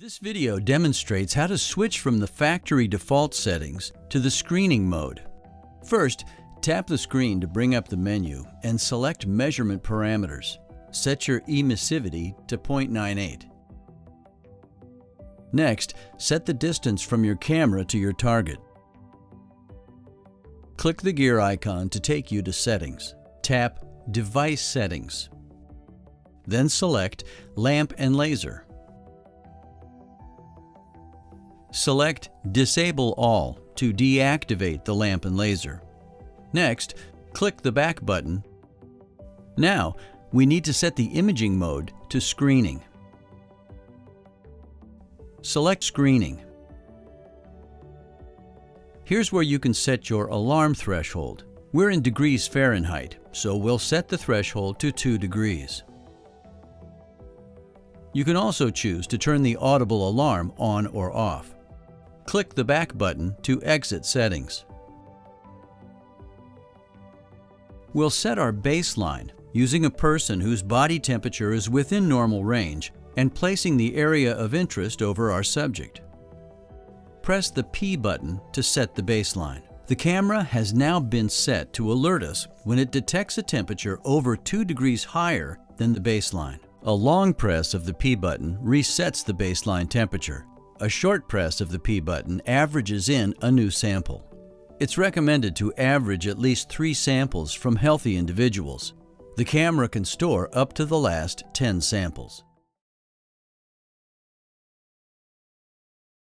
This video demonstrates how to switch from the factory default settings to the screening mode. First, tap the screen to bring up the menu and select Measurement Parameters. Set your emissivity to 0.98. Next, set the distance from your camera to your target. Click the gear icon to take you to Settings. Tap Device Settings. Then select Lamp and Laser. Select Disable All to deactivate the lamp and laser. Next, click the back button. Now, we need to set the imaging mode to Screening. Select Screening. Here's where you can set your alarm threshold. We're in degrees Fahrenheit, so we'll set the threshold to 2 degrees. You can also choose to turn the audible alarm on or off. Click the back button to exit settings. We'll set our baseline using a person whose body temperature is within normal range and placing the area of interest over our subject. Press the P button to set the baseline. The camera has now been set to alert us when it detects a temperature over 2 degrees higher than the baseline. A long press of the P button resets the baseline temperature. A short press of the P button averages in a new sample. It's recommended to average at least 3 samples from healthy individuals. The camera can store up to the last 10 samples.